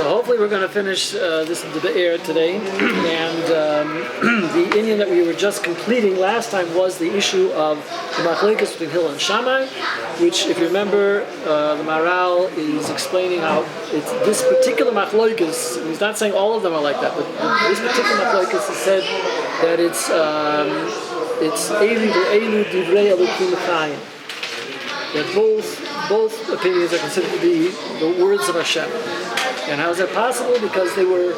So hopefully we're going to finish this debate today, and the inyan that we were just completing last time was the issue of the machlokes between Hillel and Shammai, which, if you remember, the Maharal is explaining how it's this particular machlokes. He's not saying all of them are like that, but this particular machlokes is said that it's Eilu v'Eilu divrei Elokim Chaim. That both opinions are considered to be the words of Hashem. And how is that possible? Because they were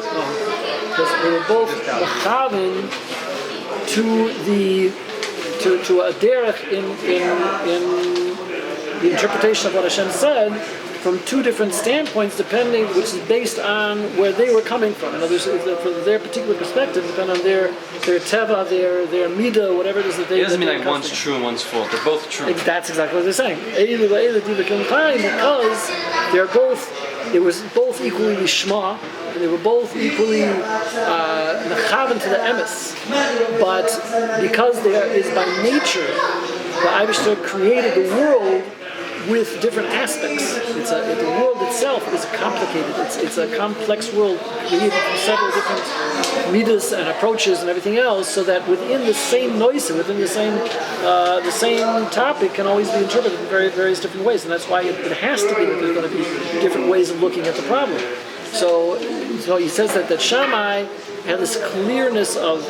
both mechaven to a derech in the interpretation of what Hashem said from two different standpoints, depending, which is based on where they were coming from. In other words, from their particular perspective, depending on their teva, their midah, whatever it is that they. It doesn't mean like one's true and one's false. They're both true. That's exactly what they're saying. Because they're both. It was both equally lishma, and they were both equally mechaven to the emes. But because there is by nature, the Eibishter created the world with different aspects. The world itself is complicated. It's a complex world created from several different midas and approaches and everything else, so that within the same noise, within the same topic, can always be interpreted in various different ways. And that's why it has to be that there's going to be different ways of looking at the problem. So he says that Shammai had this clearness of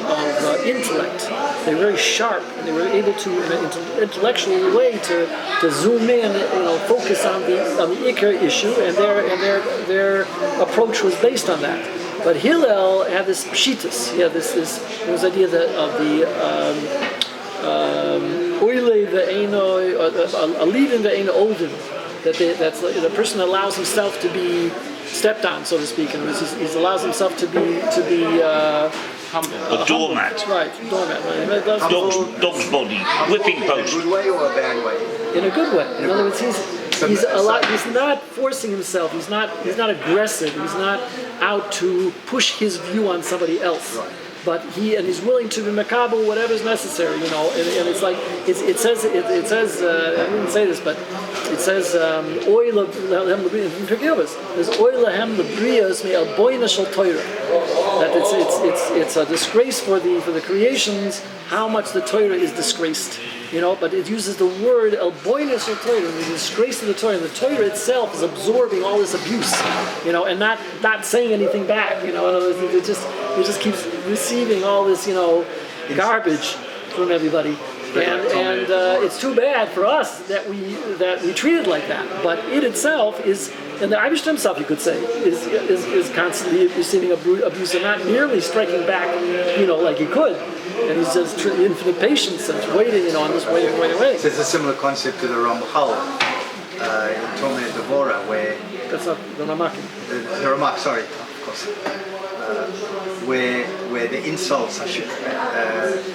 intellect. They were very sharp, and they were able to, in an intellectual way, to zoom in, focus on the ikar issue, and their approach was based on that. But Hillel had this pshitus. He had this idea of the oile ve'eno, alivin ve'eno olvin, that the person allows himself to be stepped on, so to speak, and he allows himself to be humble. A doormat. Right, doormat. Right. Dog's body, whipping post. In a good way or a bad way? In a good way. In other words, he's not forcing himself. He's not aggressive. He's not out to push his view on somebody else. Right. But he's willing to be makabel whatever is necessary, and it's like it says I didn't say this, but it says oil lehem lebrias. There's oil lehem lebrias me al boina shel Torah. That it's a disgrace for the creations how much the Torah is disgraced. But it uses the word el boina shel Torah, the disgrace of the Torah. And the Torah itself is absorbing all this abuse, and not saying anything back. In other words, it just keeps receiving all this, garbage from everybody. And it's too bad for us that we treat it like that. But it itself is, and the Eibishter himself, you could say, is constantly receiving abuse and not nearly striking back, like he could. And he's just infinite patience and waiting, on this waiting. So it's a similar concept to the Ramchal in Tomei Devora, where that's not the Ramak. The Ramak, sorry, of course. Where the insults Hashem,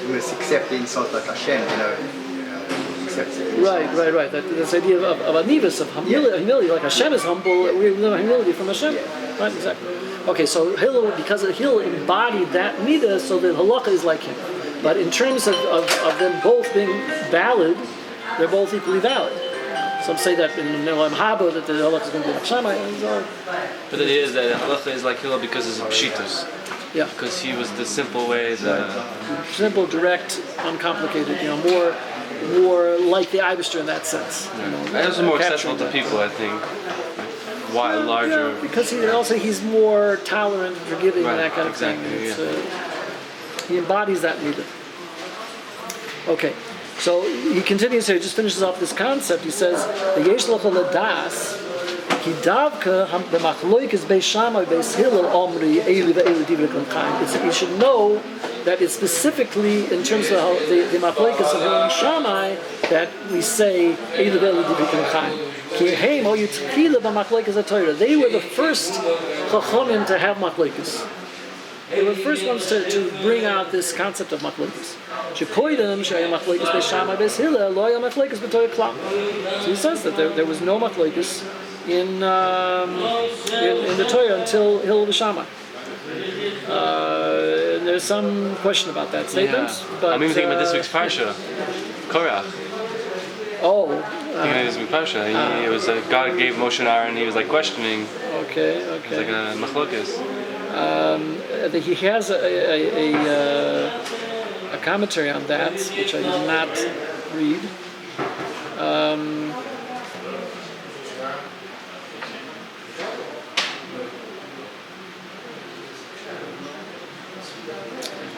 we must accept the insults like Hashem, accepts it. Right. This idea of anivus, of humility, like Hashem is humble, we learn humility from Hashem. Yeah. Right, exactly. Okay, so because Hillel embodied that midah, so the halacha is like him. But in terms of them both being valid, they're both equally valid. Some say that in Hillel Haba that the halacha is going to be like Shammai. But the idea is that the halacha is like Hillel because it's a pshitus. Yeah. Because he was the simple way. Simple, direct, uncomplicated. More like the Eibishter in that sense. And also more accessible to people, I think. Why larger? Yeah, because he's more tolerant and forgiving and that kind of thing. He embodies that midah. Okay, so he continues here. He just finishes off this concept. He says, "Yesh lecha ladas ki davka b'machloikes beis Shammai beis Hillel omri eilu ve'eilu divrei Chaim." You should know that it's specifically in terms of the machlokes of Hillel and Shammai that we say eilu ve'eilu divrei Chaim. They were the first chachamim to have machlokes. They were the first ones to bring out this concept of machlokes. So he says that there was no machlokes in the Torah until Hillel and Shammai. There's some question about that statement. Yeah. But I'm even thinking about this week's parsha, Korach. Oh, think it was Pasha. It was God gave Moshe and Aaron. He was like questioning. Okay. It was like a machlokes. I think he has a commentary on that, which I did not read.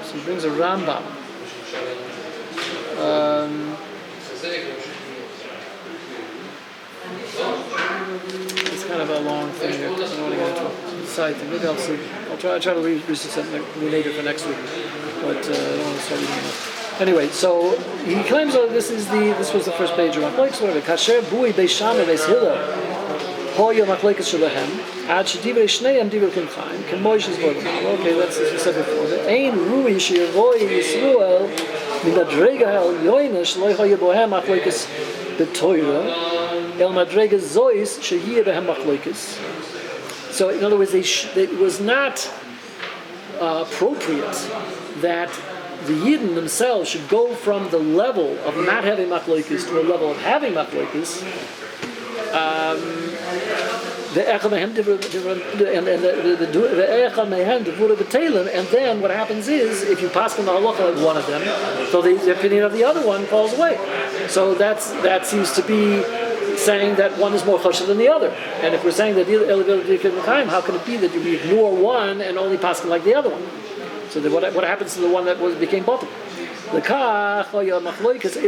So he brings a Rambam. It's kind of a long thing here. I don't want to get into a side thing. Maybe I'll see. I'll try to research something later for next week, but I don't want to start reading it. Anyway, so he claims that this was the first page of Machlokes. Whatever. Kasher bui beis Shammai beis Hillel. Hoya Machlokes shelahem. Ad shedivrei shneim divrei kimchaim. Ken Moshe's word. Okay, that's as we said before. Ein rui sheyavoi Yisrael min madrega el yoinish lo hoya bohem Machlokes b'Torah. El madrega zois shehiyah behem Machlokes. So, in other words, it was not appropriate that the Yidden themselves should go from the level of not having machlokes to a level of having machlokes. And then what happens is, if you pass on the halacha of one of them, so the opinion of the other one falls away. So that seems to be saying that one is more choshev than the other. And if we're saying that how can it be that you ignore one and only pass like the other one? So what happens to the one that became bottom? The kach hoya machlokes the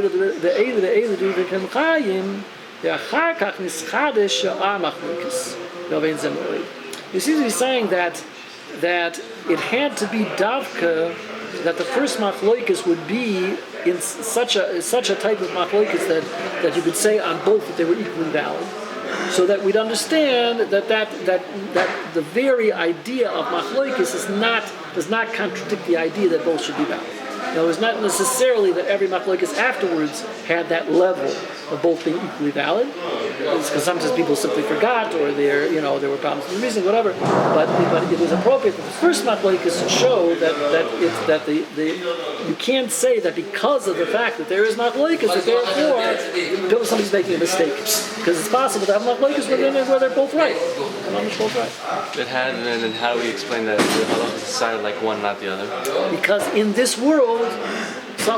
he seems to be saying that it had to be davka, that the first machlokes would be in such a type of machlokes that you could say on both that they were equally valid, so that we'd understand that the very idea of machlokes does not contradict the idea that both should be valid. Now, it's not necessarily that every machlokes afterwards had that level of both being equally valid, because sometimes people simply forgot, or there were problems with the reasoning, whatever. But it was appropriate that the first machlokes show that you can't say that because of the fact that there is machlokes that therefore somebody's making a mistake, because it's possible to have machlokes where they're both right. Both right. And then how do we explain that the halacha decided like one, not the other? Because in this world,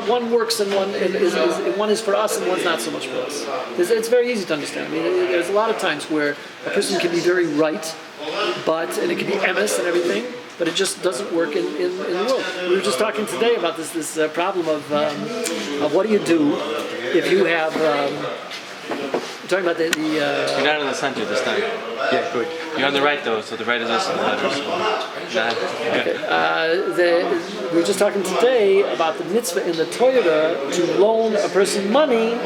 one works and one is for us and one's not so much for us. It's very easy to understand. I mean, there's a lot of times where a person can be very right, and it can be emes and everything, but it just doesn't work in the world. We were just talking today about this problem of what do you do if you have. We're talking about the You're not in the center this time. Yeah, good. You're on the right though, so the right is also the letters. Okay. We were just talking today about the mitzvah in the Torah to loan a person money,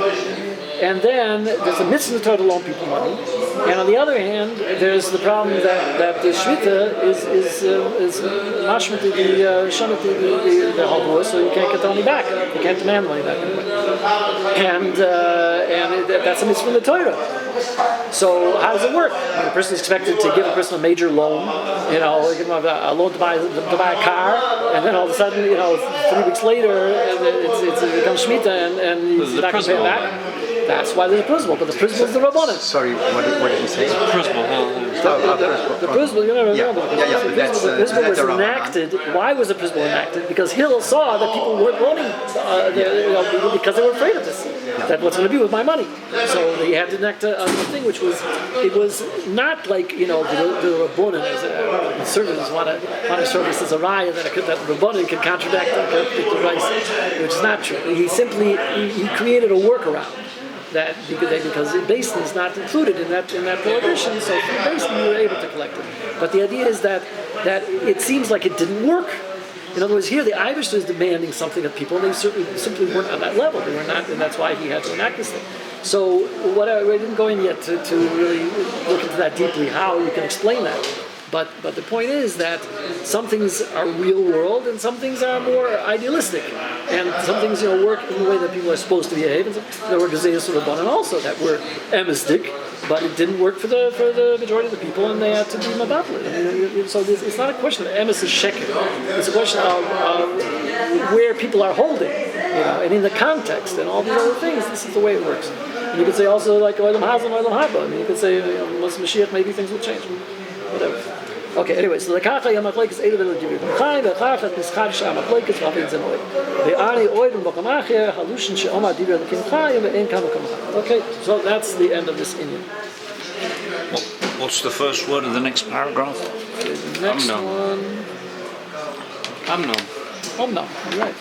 and then there's a mitzvah in the Torah to loan people money, and on the other hand, there's the problem that the shvita is mashmit the Hagolah, so you can't get the money back. You can't demand money back anyway. And that's a mitzvah in the Torah. So how does it work? When a person is expected to give a person a major loan, give him a loan to buy a car, and then all of a sudden, 3 weeks later, it becomes Shemitah, and he's not going to pay it back. That's why there's a principle, but the principle is the Rabbanan. Sorry, what did you say? Principle. The principle, the principle was the enacted. Why was the principle enacted? Because Hillel saw that people weren't loaning because they were afraid of this. That what's going to be with my money. So he had to enact a thing which was not like the Rabbanan, as conservatives want to show this as a raya that Rabbanan can contradict the rice, which is not true. He simply created a workaround. That because the basin is not included in that prohibition, so for the basin you were able to collect it. But the idea is that it seems like it didn't work. In other words, here the Irish is demanding something of people, and they simply weren't on that level. They were not, and that's why he had to enact this thing. So I didn't go in yet to really look into that deeply, how you can explain that. But the point is that some things are real world and some things are more idealistic, and some things work in the way that people are supposed to behave. And there were Gezeiras sort of done, and also that were emistic, but it didn't work for the majority of the people, and they had to be mabatlit. So it's not a question of emes is sheker. It's a question of where people are holding, and in the context and all these other things. This is the way it works. And you could say also like Olam Hazam, Olam Haba. I mean, you could say once Mashiach, maybe things will change. Whatever. Okay, anyway, so the Kacha Yamachleikis Eilu Velo Divir B'Chaim, the Kacha Nischadish Amachleikis V'Avin Zenoy. The Ani Oidum B'Kamachir, Halushin She'oma Divir L'Kim Chaim, Ve'en Kama Kamachim. Okay, so that's the end of this Inyan. What's the first word of the next paragraph? Okay, the next one. Amnon. Omnam, you're right.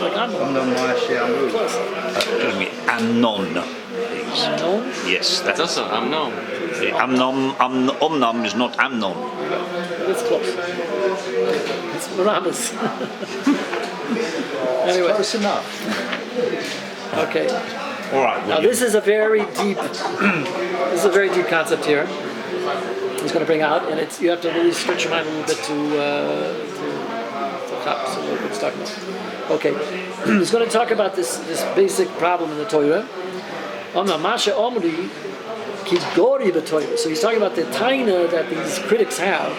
Like Amnon. Amnon Ma'aseh Amru. Close. Excuse me, Amnon. Please. Amnon? Yes, That's that's also Amnon. Omnam is not Amnon. It's close. It's Maramas. Anyway, Close enough. okay. All right. Now this is a very deep, concept here. He's going to bring out, and it's you have to really stretch your mind a little bit to so what he's talking about. Okay, he's going to talk about this basic problem in the Torah. So he's talking about the taina that these critics have,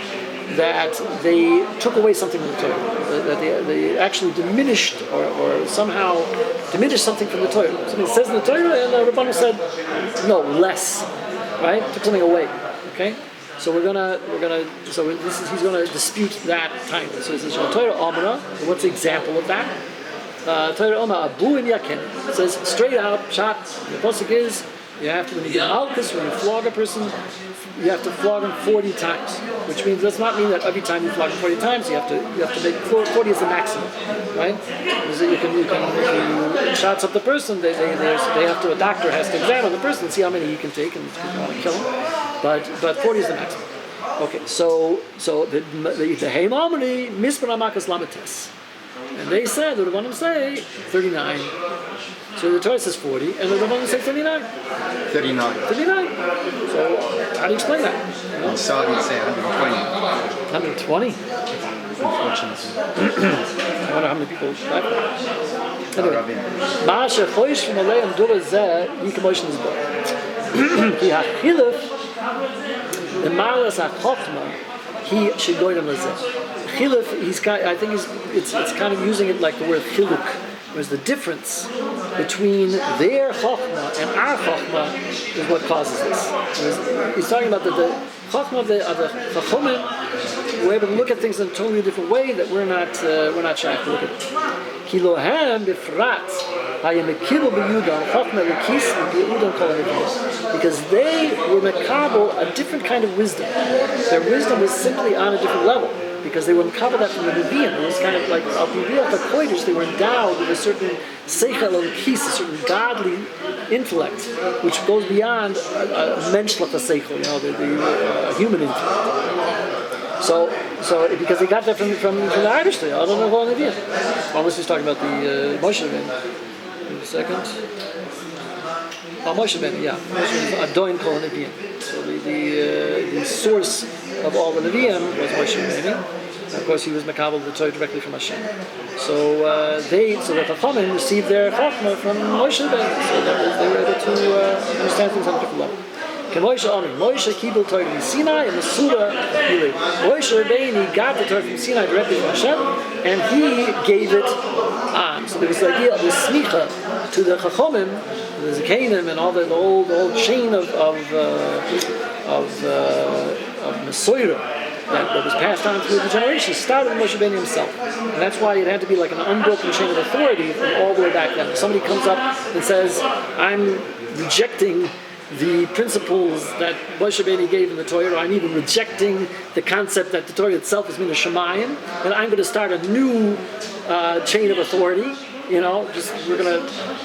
that they took away something from the Torah, that they actually diminished or somehow diminished something from the Torah. Something says in the Torah, and the Rabbanan said, no, less, right? Took something away. Okay. So he's gonna dispute that time. So he says Torah Amra. What's the example of that? Torah Amra Abu and Yakin. It says straight out shot. The pasuk is you have to, when you get malchus, when you flog a person, you have to flog him 40 times. Which means does not mean that every time you flog him 40 times you have to make 40 is the maximum, right? Because you can if you shots up the person, they have to, a doctor has to examine the person and see how many he can take and if you want to kill him. But 40 is the maximum. Okay, so the Heim Amri Mispana Makas Lamates. And they said, the Rabbanim say 39. So the Torah says 40, and the Rabbanim say 39. 39. 39. So how do you explain that? You know? And Sadi say 120. 120? Unfortunately. I wonder how many people died. Anyway. Ma'aseh choish from Aleim Dura Zeh Yikamosh Nizbor. Ki ha'chiluf the Maras HaChochma he should go to Lazeh. Chiluf, I think it's kind of using it like the word chiluk. Whereas the difference between their chokhmah and our chokhmah is what causes this. He's talking about the chokhmah of the chachomim. We're able to look at things in a totally different way that we're not shy to look at it. Kilohem b'frat hayemekilu b'yudam chokhmah l'kis b'yudam kol ha'neviim, because they were mekabel a different kind of wisdom. Their wisdom was simply on a different level, because they were covered up from the Nevi'im. It was kind of like Al-Piviyat HaKodesh, they were endowed with a certain Seichel al-Kis, a certain godly intellect, which goes beyond a menschlich Seichel, the human intellect. So because they got that from the Irish, I don't know what Nevi'im. Almost was talking about the Moshe Rabbeinu. Wait a second. Moshe Rabbeinu, yeah. Adoin Kol Nevi'im. So the source of all the Nevi'im was Moshe Rabbeinu. Of course, he was Makabel the Torah directly from Hashem. So the Chachamim received their Chachma from Moshe Rabbeinu. So they were able to understand things on a different level. Moshe Kibel Torah from Sinai and the Surah Hillel. Moshe Rabbeinu got the Torah from Sinai directly from Hashem, and he gave it on. So there was the idea of the smicha to the Chachamim, the Zekanim, and all the old chain of Mesorah that was passed on through the generations started with Moshe Rabbeinu himself. And that's why it had to be like an unbroken chain of authority from all the way back then. If somebody comes up and says, I'm rejecting the principles that Moshe Rabbeinu gave in the Torah, or I'm even rejecting the concept that the Torah itself is min hashamayim, and I'm going to start a new chain of authority.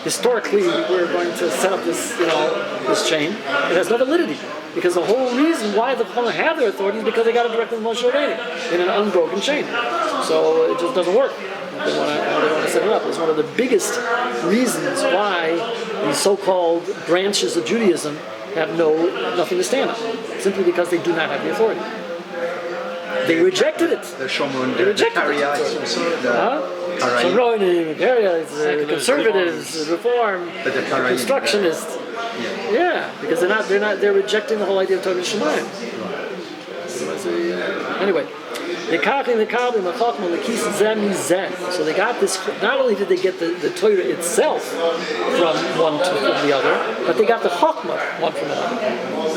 Historically, we're going to set up this, this chain. It has no validity, because the whole reason why the Chachamim have their authority is because they got it directly from Moshe Rabbeinu in an unbroken chain. So it just doesn't work. They want to set it up. It's one of the biggest reasons why these so-called branches of Judaism have nothing to stand on, simply because they do not have the authority. They rejected it. The Shomron, they rejected the Karaites also. Shomron, the Karaites, the conservatives, the Reform, the constructionists. Yeah, because they're rejecting the whole idea of Torah Shemayim. Anyway, So they got this. Not only did they get the Torah itself from one to the other, but they got the Chokmah one from another.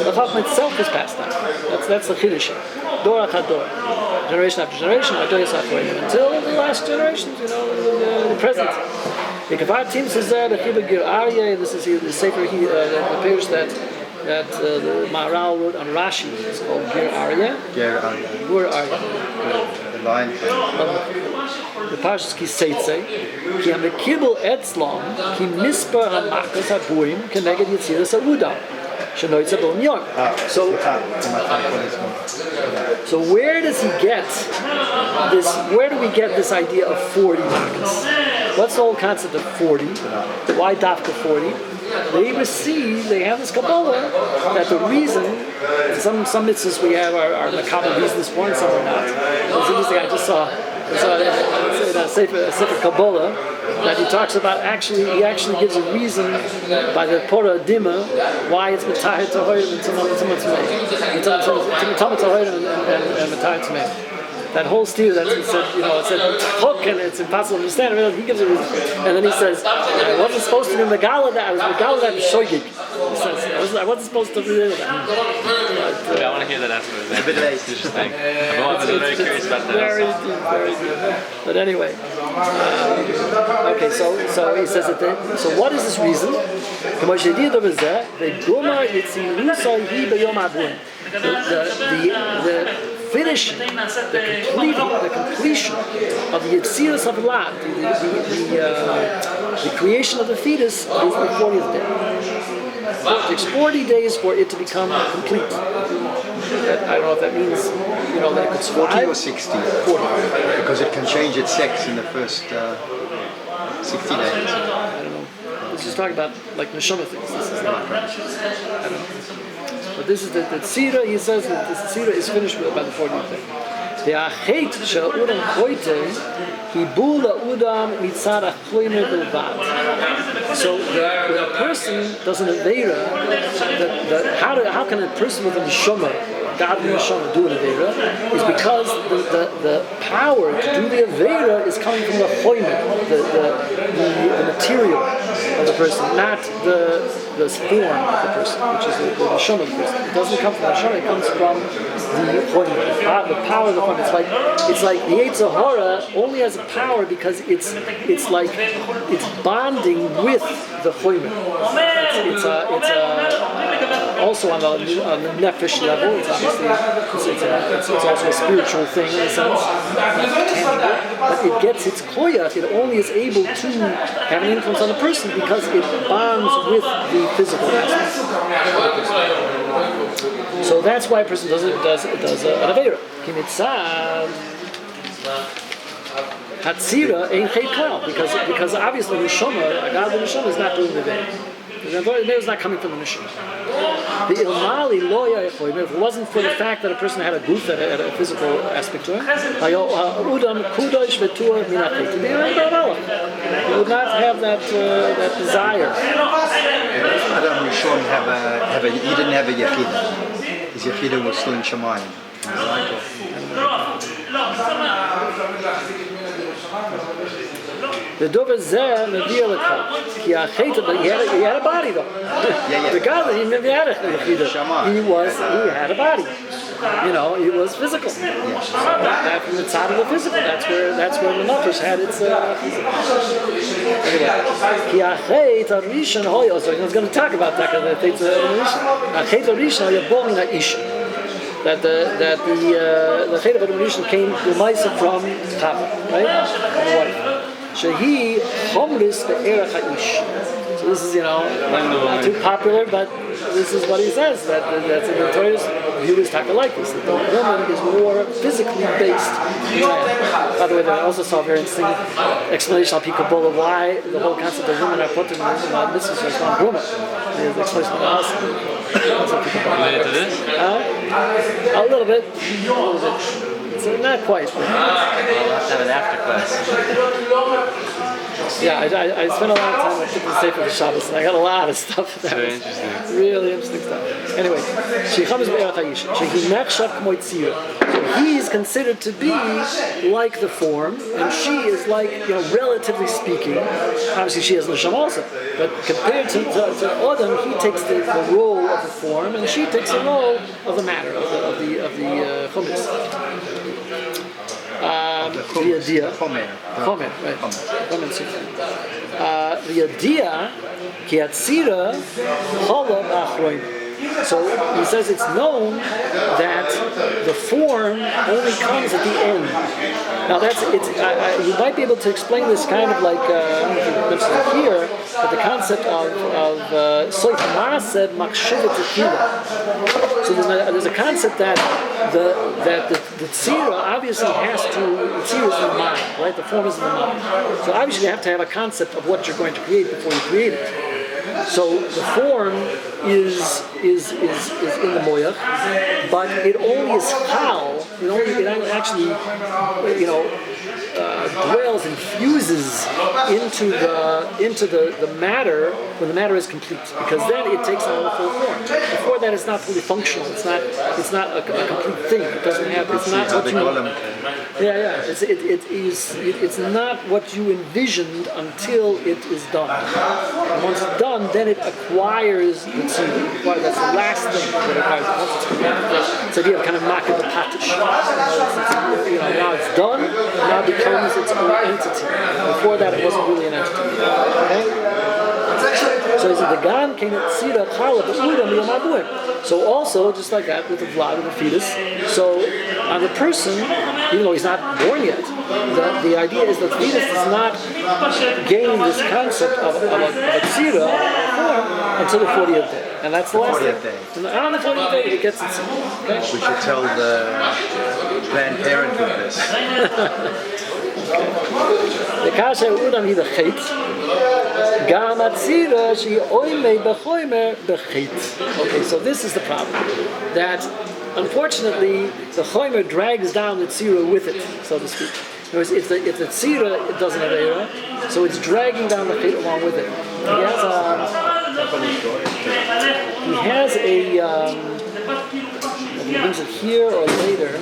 The Chokmah itself was passed down. That's the Chiddush. Dor achad dor, generation after generation, until the last generations. The present. The Kavat team says that the Chibur Gir Aryeh. This is the Sefer the page that the Maharal wrote on Rashi. It's called Gir Aryeh. Gir Aryeh. The line. The Parshas Ki Seitze, Ki HaMekibel Etzlom, Ki Misper HaMakos HaBuim, Keneged Yetziras HaUdam, Shenoitza Bon Yom. So where does he get this? Where do we get this idea of 40 Makas? What's the whole concept of 40? Why Dafka 40? They have this Kabbalah that the reason, some mitzvahs we have are Makabah reasons for and some are not. It's interesting, I just saw in a Sefer Kabbalah that he talks about he actually gives a reason by the Porah Dima why it's Matayat Tahoyim and Tumah Tahoyim and Matayat Tamei. That whole steer that he said, it said hook and it's impossible to understand. He gives a reason. And then he says, I wasn't supposed to be Megala that, I was Megala that Shoyig. He says, I wasn't supposed to be that. I want to hear that afterwards. It's a bit late. Interesting. I'm very curious about that. Very deep. But anyway. Okay, so he says that so what is this reason? The completion of the Yetziras of Lad, the creation of the fetus is the 40th day. It takes 40 days for it to become complete. I don't know if that means, that it's 40 or 60? 40. Because it can change its sex in the first 60 days. I don't know. This is talking about like neshama things. This is not. I don't know. But this is the tzira. He says that the tzira is finished by the 40th day. The achet shel udam koite hibula udam mitzad achloimer belvad. So when a person does an avera, how can a person with a neshama, God with a neshama, do an avera? Is because the power to do the avera is coming from the choimer, the material of the person, not the form of the person, which is the neshama of the person. It doesn't come from the neshama; it comes from the choimer, the power of the choimer. It's like the Yetzer Hara only has a power because it's bonding with the choimer. It's also on the nefesh level. It's obviously it's also a spiritual thing in a sense, but it gets its koyach. It only is able to have an influence on the person because it bonds with the physical aspect of the person. So that's why a person does an avera. Kimitzad Hatzira ain't chet klal because obviously neshama, a God with neshama is not doing the avera. The avera is not coming from the neshama. The ilmali lo yachoyim. If it wasn't for the fact that a person had a goof that had a physical aspect to him, udam kudosh v'tuah minachet. He would not have that desire. Adam Rishon he didn't have a yechida. His yechida was still in Shammai. The dover zeh meviel lekol. He had a body though. The God that he never had a yechida. He had a body. He was physical. That from the side of the physical. That's where the nefesh had its physical. Anyway, so I was going to talk about that because that the Chet of Rishon came the Maisa from Chava, right? From the wife. Shehi Chomris be'erach ha'ish. So this is, not too popular, but this is what he says, that's in the Torah's view is taka like this, that the woman is more physically based than man. By the way, I also saw a very interesting explanation of Kabbalah why the whole concept of women are put in the mitzvahs is on Gruma. The explanation of the house. Related to this? A little bit. It's not quite. We'll have to have an after class. Yeah, I spent a lot of time on the Sefer of Shabbos, and I got a lot of stuff. That Very was interesting. really interesting stuff. Anyway, so he's considered to be like the form, and she is like, relatively speaking, obviously she has neshama also, but compared to Adam, he takes the role of the form, and she takes the role of the matter, of the chumash. The idea, Chomer, right? The idea, ki atzira chala b'achroin. So he says it's known that the form only comes at the end. Now you might be able to explain this kind of like, I don't know if you mentioned it here, but the concept of soif maaseh makshiva tequila. So there's a concept that the tzira obviously has to, the tzira is in the mind, right? The form is in the mind. So obviously you have to have a concept of what you're going to create before you create it. So the form is in the moyach, but it only is chal. It actually, dwells and fuses into the matter when the matter is complete, because then it takes on the full form. Before that, it's not fully functional. It's not a complete thing. It doesn't have. It's not what you. Yeah. It's not what you envisioned until it is done. And once it's done, then it acquires the tzibur. That's the last thing that it acquires. Once it's completed, it's the idea of kind of makkah the patish. Now it's done. Now it becomes its own entity. Before that, it wasn't really an entity. Okay. So he said the gan came at tzira chala b'udam b'yamabuim. So also, just like that with the vlad of the fetus. So on the person, even though he's not born yet, the idea is that the fetus does not gain this concept of a tzira form until the 40th day. And that's the last thing. And on the 40th day, it gets its. Okay? We should tell the Planned Parenthood this. The kasha udam hi b'chet, gam atzira she oimei b'choimer b'chet. Okay, so this is the problem. That unfortunately the choimer drags down the tzira with it, so to speak. In other words, if the tzira it doesn't have era, so it's dragging down the chet along with it. He has a he brings it here or later.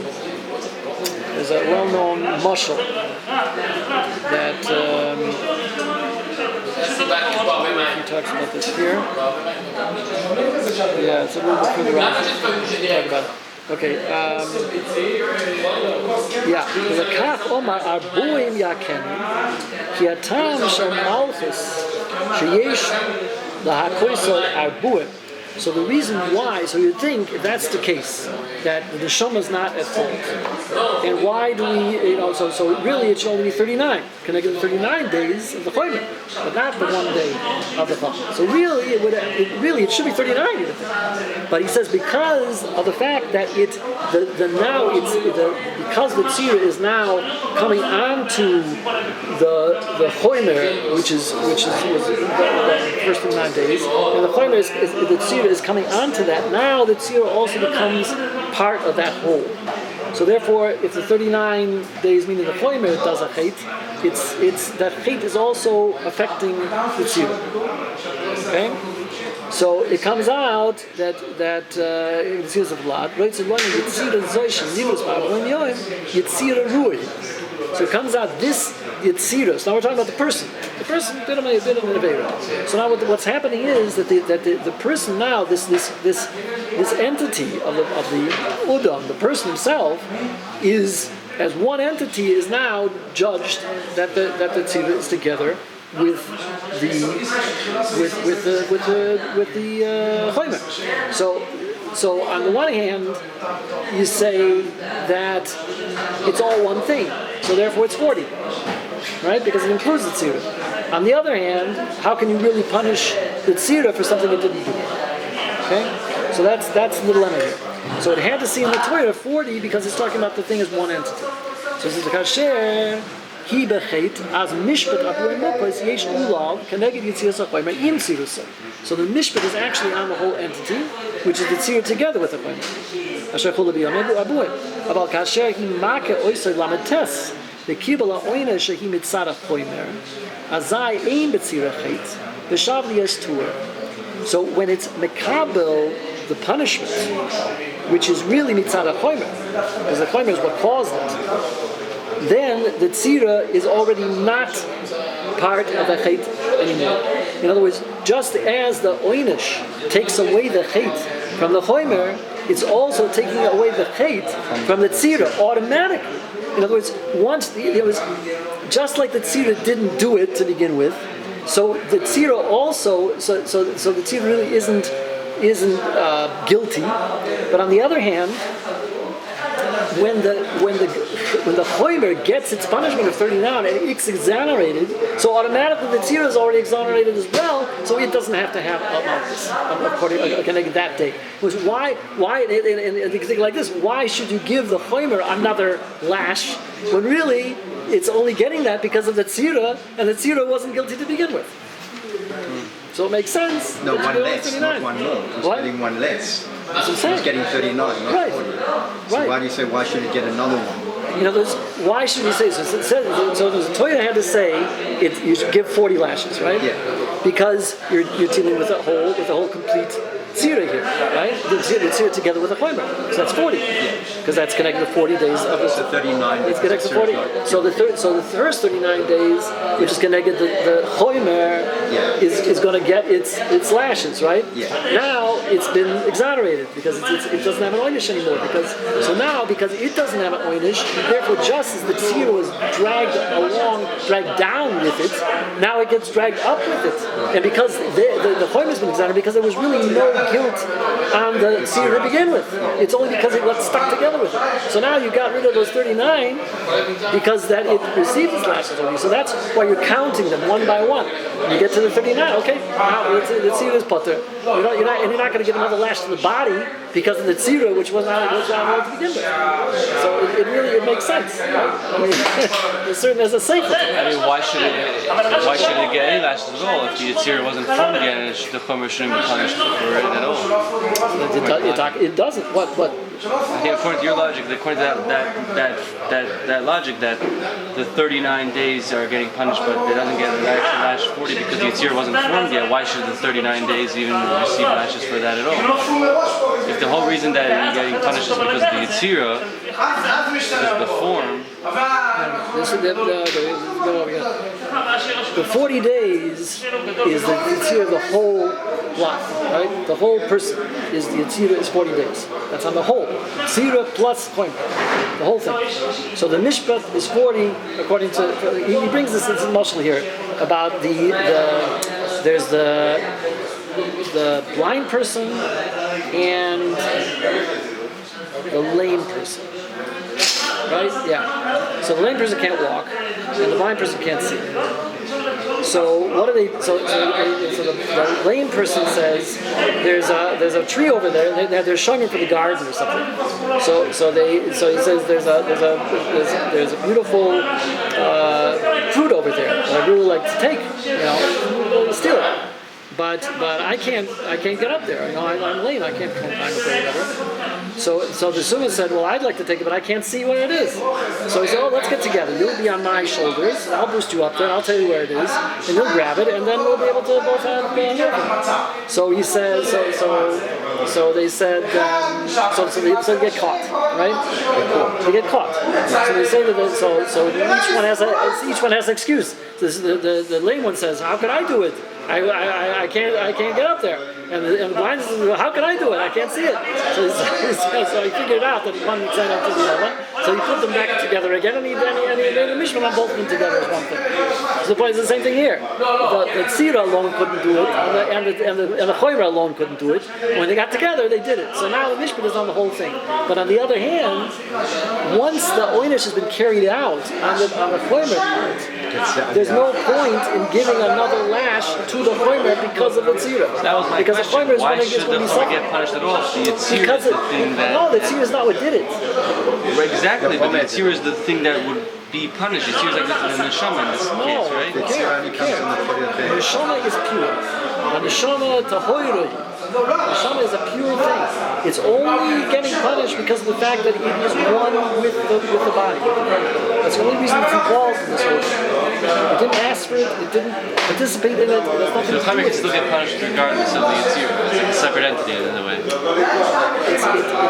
There's a well-known mashal that he talks about this here. Yeah, it's a little bit further on. Talk about it. Okay. Yeah. There's a kach omar arbuim yakenu ki atam shel malchus sheyesh lahakoisol arbuim. So the reason why, so you'd think if that's the case, that the neshama is not at fault, and why do we, so really it should only be 39, connected to 39 days of the chomer, but not the 1 day of the chomer. So really it should be 39, you'd think. But he says because of the fact that because the tzira is now coming onto the chomer, which was the first 39 days, and the chomer is the tzira is coming onto that. Now the tzira also becomes part of that whole. So therefore, if the 39 days meaning the chomer does a chet, it's that chet is also affecting the tzira. Okay. So it comes out that the tzira of blood, right? So yitzira zoishin nivus ba'avoim yoim yitzira ruih. So it comes out this yitzira. So now we're talking about the person. The person bit of an avera. So now what's happening is that the person now this entity of the udam, the person himself, is as one entity is now judged that the tzira is together with the chomer. So on the one hand, you say that it's all one thing, so therefore it's 40, right? Because it includes the tzira. On the other hand, how can you really punish the tzira for something it didn't do? Okay, so that's the dilemma here. So it had to see in the Torah 40 because it's talking about the thing as one entity. So this is the kasher. He bechet as mishpat apurim mopos yesh ulav keneged yitziras hachomer im tzirusah. So the mishpat is actually on the whole entity, which is the tzir together with the chomer. Asher chol b'yom abuim. Aval kasher he make oisay lamed tes the kibala oina shehi mitzad chomer, azai ein betzira chet, v'shavli es tur. So when it's mekabel, the punishment, which is really mitzad chomer, because the chomer is what caused it, then the tzira is already not part of the chet anymore. In other words, just as the oinish takes away the chet from the chomer, it's also taking away the chet from the tzira automatically. In other words, once it was just like the tzira didn't do it to begin with, so the tzira also, so the tzira really isn't guilty. But on the other hand, when the chomer gets its punishment of 39 and it's exonerated, so automatically the tzira is already exonerated as well, so it doesn't have to have according that day. Why and think like this? Why should you give the chomer another lash when really it's only getting that because of the tzira, and the tzira wasn't guilty to begin with? So it makes sense. No, one less, not one more. He's getting one less. He's getting 39, not 40. So why do you say, why should he get another one? You know, why should we say so? So the Torah had to say you should give 40 lashes, right? Yeah. Because you're dealing with a whole complete tzira here, right? The tzira together with a chomer, so that's 40. Because that's connected to 40 days of the 39. It's connected to 40. So the first 39 days, which is connected to the chomer, is going to get its lashes, right? Yeah. Now it's been exonerated because it doesn't have an oynish anymore. Because it doesn't have an oynish, therefore just as the tzira was dragged down with it, now it gets dragged up with it. And because the chomer has been exonerated, because there was really no guilt on the tzira to begin with. It's only because it got stuck together with it. So now you got rid of those 39 because that it received its lashes already. So that's why you're counting them one by one. You get to the 39, okay, now the tzira is putter. You're not going to give another lash to the body because of the tzira, which was not to begin with. So it really makes sense, right? I mean, there's a safety. I mean, why should it get any lashes at all if the tzira wasn't formed yet and the chomer shouldn't be punished for it at all? It doesn't. What? I think according to your logic, according to that logic, that the 39 days are getting punished, but it doesn't get an actual lash 40 because the tzira wasn't formed yet. Why should the 39 days even receive lashes for that at all? If the whole reason that you're getting punished is because of the tzira, because of the form. The 40 days is the tzira of the whole life, right? The whole person is the tzira is 40 days. That's on the whole. Tzira plus chomer, the whole thing. So the mishpat is 40 according to. He brings this into mashal here about there's the blind person and the lame person. Right? Yeah. So the lame person can't walk, and the blind person can't see. So what do they? So the lame person says there's a tree over there. They're showing him for the garden or something. So he says there's a beautiful fruit over there that I really like to take. Steal it. But I can't get up there. I'm lame. I can't climb up there or whatever. So the Suman said, well, I'd like to take it, but I can't see where it is. So he said, oh, let's get together. You'll be on my shoulders. I'll boost you up there. I'll tell you where it is, and you'll grab it, and then we'll be able to both have it. So he says, so they said, so they get caught, right? They get caught. So they say that each one has an excuse. The lame one says, how could I do it? I can't get up there. And the blind says, well, how can I do it? I can't see it. So he figured out that one would send up to the other. So he put them back together again, and he made a mishpat on both of them together as one thing. So the point is the same thing here. The tzira alone couldn't do it, and the chomer alone couldn't do it. When they got together, they did it. So now the mishpat is on the whole thing. But on the other hand, once the oynish has been carried out on the chomer part, there's no point in giving another lash to the chomer because of the tzira. That was my question. Why should the chomer get punished at all? The tzira is the thing that... No, the tzira is not what did it. Right, exactly, but the tzira is the thing that would be punished. The tzira is like the neshama in this case, right? The neshama is pure. The neshama tahoiroi. The neshama is a pure thing. It's only getting punished because of the fact that it is one with the body. That's the only reason it's involved in this whole thing. It didn't ask for it. It didn't participate in it. It has nothing So to do Chaimer with can still it. get punished regardless of the Yitzir. It's like a separate entity in a way.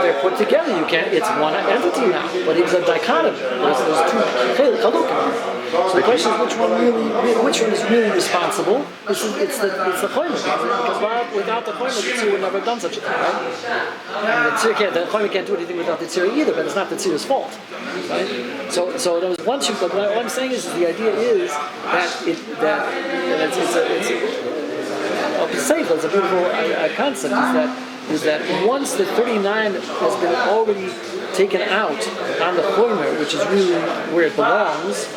They're put together. You can't. It's one entity now. But it's a dichotomy. There's two Hagolah. So the question is which one is really responsible? It's the Chaimer. Because without the Chaimer, the Tzir would never have done such a thing, right? And the Chaimer can't do anything without the Tzir either, but it's not the Tzir's fault, right? So there was one shoot, but what I'm saying is the idea is that it's a beautiful concept. Is that once the 39 has been already taken out on the Chaimer, which is really where it belongs,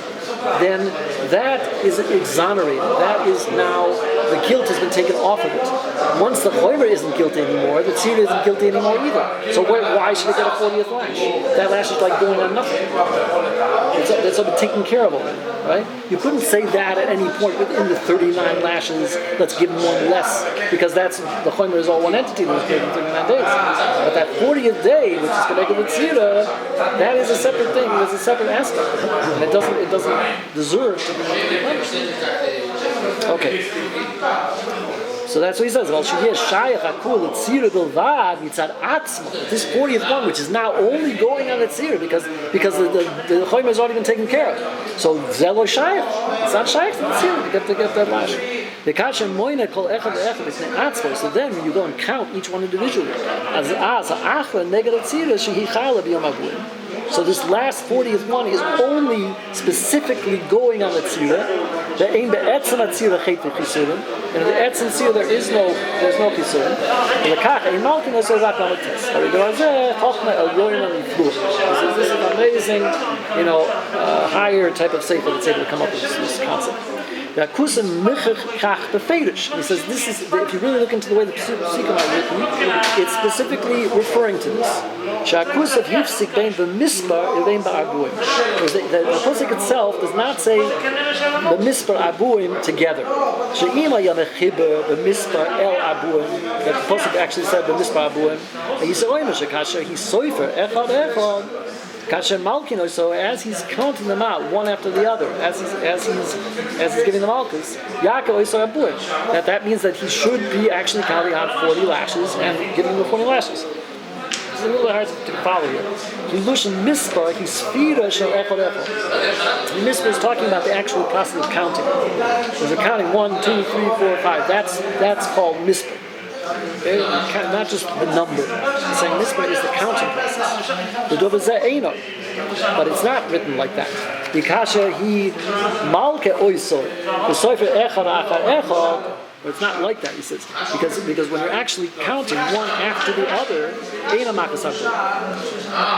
then that is exonerated. That is now, the guilt has been taken off of it. Once the Chaimer isn't guilty anymore, the Tzir isn't guilty anymore either. So why should it get a 40th lash? That lash is like going on nothing. That's sort of taken care of already, right? You couldn't say that at any point within the 39 lashes, let's give him one less, because that's, the Chaimer is all one entity that was paid in 39 days. But that 40th day, which is connected with Tzira, that is a separate thing, it's a separate aspect. And it doesn't deserve to be punished. Okay. So that's what he says. This 40th one, which is now only going on the tzir because the Chaimer has already been taken care of. So zelo shayach. It's not shayach to the tzir to get that lash. The kasha moina kol echad echad is ne'atzvo. So then when you go and count each one individually, as achra neged tzir shehi chayla b'yom abuim. So this last 40th one is only specifically going on the tzira. The aim be'etzem tzira chet v'chisurim, and in the etzem tzira there's no chisurim. And the kach ein malkin also rak on the test. This is an amazing, higher type of sefer that's able to come up with this concept. He says this is, if you really look into the way the Psukim are written, it's specifically referring to this. The Pusik itself does not say the Mispar Abuim together. The Pusik actually said the Mispar Abuim. And he said, he's soifer, echad. Kasher Malkin, so as he's counting them out one after the other, as he's giving them Malkus, Yaakov is Abuim. That means that he should be actually counting out 40 lashes and giving them the 40 lashes. It's a little hard to follow here. Hilushin Mispar, he's Sfira Shel Echad Echad. Mispar is talking about the actual process of counting. There's a counting 1, 2, 3, 4, 5. That's called Mispar. Not just the number. He's saying Mispar is the counting process. The Dovazeh Eino. But it's not written like that. Bikasha he malke oiso. The sofer echad achar echad. But it's not like that, he says. Because when you're actually counting one after the other, eina makasabda.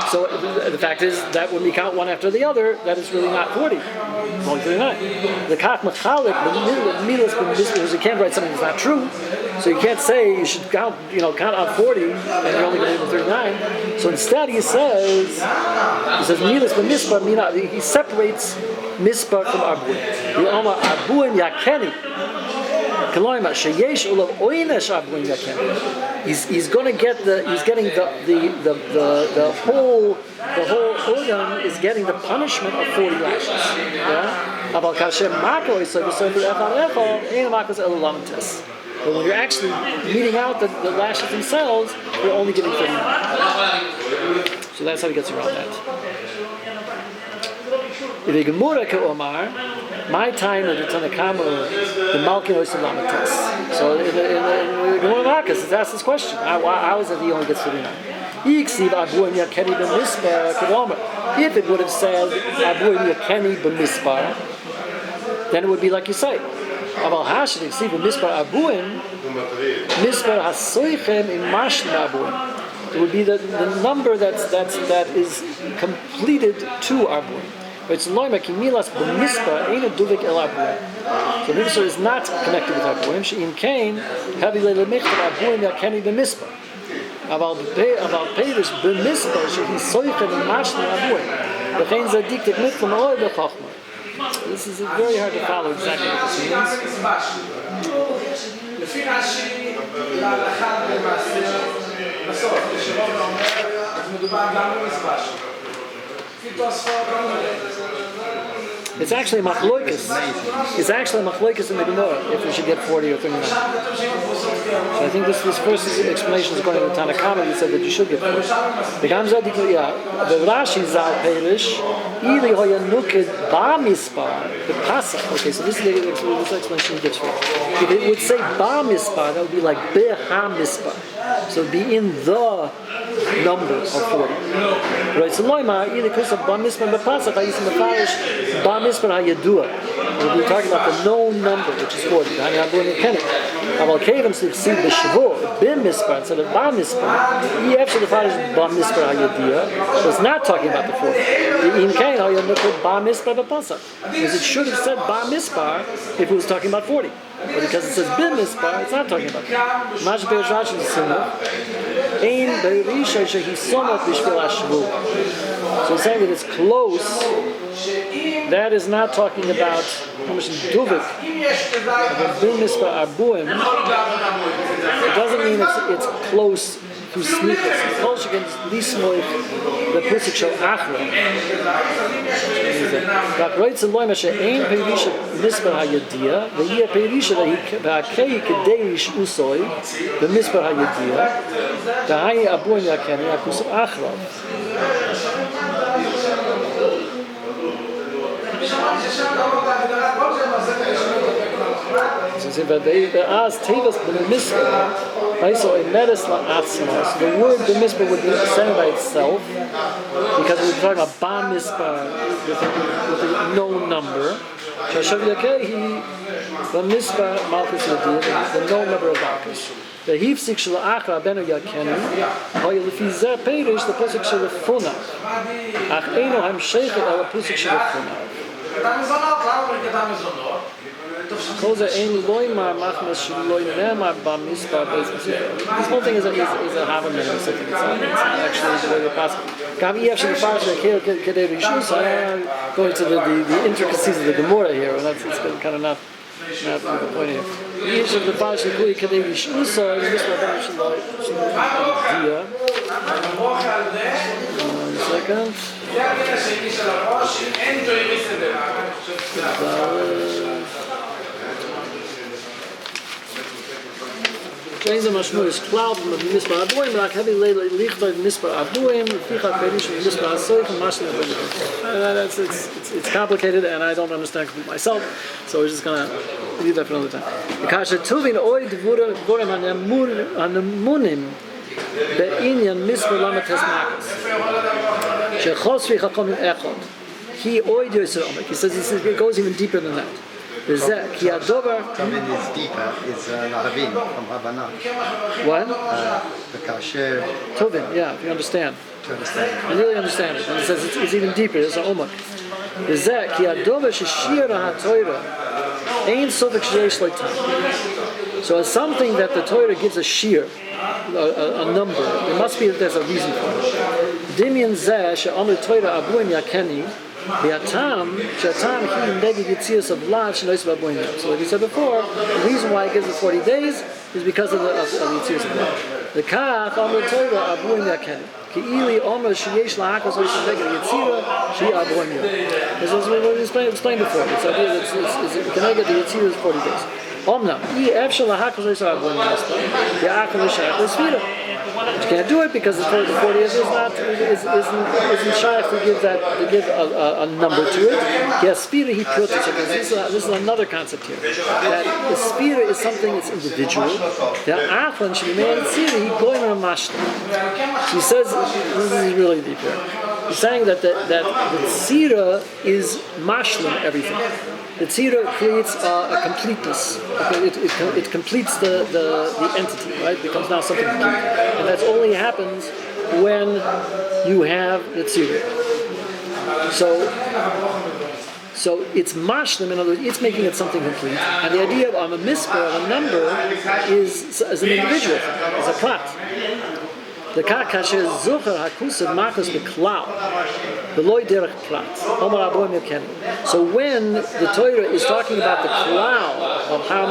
So the fact is that when we count one after the other, that is really not 40. It's only 39. The kach machalik, the milas because you can't write something that's not true. So you can't say you should count out 40 and you're only going to do 39. So instead he says milas b'mispar mina. He separates mispar from abuim. The Omar abuim yakeni. He's going to get the whole organ is getting the punishment of 40 lashes. Yeah? But when you're actually meeting out the lashes themselves, you're only getting 39. So that's how he gets around that. My time of the Tanakama, the Malkin Oisalamatas. So in the Gemara Rakas, it's asked this question: how is it he only gets 39? If it would have said Abuim Yakeni b'mispar, then it would be like you say. Aval Hashid see b'mispar Abuim, mispar hasoichem in mashna Abuim. It would be the number that is completed to Abuim. It's loyma kimilas b'mispar ain't a duvik el abuim. So the mitzvah is not connected with abuim. She'im kain havi le'lemichtav abuim yakeni b'mispar. Aval peirush b'mispar she'hi soichem imashni abuim. V'chein zadik tek mitlam oy b'chachma. This is very hard to follow exactly what this means. It's actually a machloikis. It's actually a machloikis in the Gemara if we should get 40 or 39. So I think this first explanation is going to the Tanakama. He said that you should get 40. The Gamza Dikliya, the Rashi Zal Perish, Ili Hoya Nukid Ba Mispar, the Pasach. Okay, so this explanation he gives for it. If it would say Ba Mispar, that would be like Beha Mispar. So it would be in the number of 40. Right, so Loima, Ili Kusa Ba Mispar Ba Pasach, I used to Mefarish Ba Mispar HaYadua. We'll be talking about the known number, which is 40. I'm going to Kenny. Aval Kevim see the Shavuot, Bim Mispar, instead of Ba Mispar. After the Father's Ba Mispar HaYadua, so it's not talking about the 40. In Kain, how you look at Ba Mispar Ba Pasach. Because it should have said Ba Mispar if it was talking about 40. But because it says Bim Mispar, it's not talking about it. Mash Be'ez Rashi is similar. Ein Be'risha Shehi Somot B'Shvil HaShavuot. So he's saying that it's close. That is not talking about Duvik, Bim Mispar Abuim. It doesn't mean it's close to sneakers. It's close against Lismoy, the Pusik Shel Achra. But right to Loima She'ein Perisha Mispar HaYadia, the Yeh Perisha Ha'kei Kedeish Usoi, the Mispar HaYadia, the Hayi Abuim Yakeni, Akusuk Achra. So they asked Tevas the Mispar, so in Medisla Atzma, so the word the Mispar would be said by itself, because we're talking about Ba Mispar with a known number. Shashav Yakehi, the Mispar Malchus Yadir, the known number of Malchus. The Hifsik Shel Achra Benu Yakenu, Hoy Lefi Zeh Perish, the Pusik Shel Funah. Ach Eino Ham Sheichet El Pusik Shel Funah. Koza ein loima machmas shloim nema ba mispar. This whole thing is a havaman or something. It's actually the way the passage. Gavi yevshel farsha kedei rishus. Going to the intricacies of the Gemara here, and that's it's kind of not the point here. Yevshel the farsha kedei rishus. The mispar ben shloim dia. 1 second. James Mashmur is cloud from the Mispar Abuim, like heavy lichta Mispar Abuim, Ficha Perish Mispar Asoich, and Mashlim. It's complicated, and I don't understand myself, so we're just gonna leave that for another time. Kasha Tuvin Oid Vurim Hanemunim Be'inyan Mispar Lamates Makas. Shechos Ficha Komim Echot. He Oid Yosef Omek. He says it goes even deeper than that. Ki adover Tuvin is deeper, is Lahavin from Havana. What? The Kasher. Tuvin, yeah, if you understand. To understand. I really understand it. And it says it's even deeper. It's an omak. Ki adover sheshir ha'Torah ein sofek sheyesh leitam. So it's something that the Torah gives a shear, a number. It must be that there's a reason for it. Dimyan zeh she'amr Torah abuim yakeni. So like we said before, the reason why it gives us 40 days is because of the Yitzias of Lach. The Kach, Amr Torah, Abuim Yakeni. Ki Ili, Omer, Sheyesh La'akos, Oishim Neged Yitzira, She Abuim Yakeni. This is what we explained before. It's Keneged the Yitzira is 40 days. Omnam, I Efshel La'akos, Oishim Abuim Yakeni. Ya'akos, Oishim Yakeni. But you can't do it because the 40 isn't shy to give a number to it. Yes, spira he puts it. This is another concept here. That the spira is something that's individual. The achlan should be made in spira. He going on a mashta. He says this is really deep here. He's saying that the tzira is mashlim everything. The tzira creates a completeness. It completes the entity, right? It becomes now something complete. And that only happens when you have the tzira. So it's mashlim, in other words, it's making it something complete. And the idea of a mispar, a number, is an individual, is a prat. The kakasher zucher hakusav makas beklaw, beloy derech prat. Omar aboim yakenu. So when the Torah is talking about the cloud of how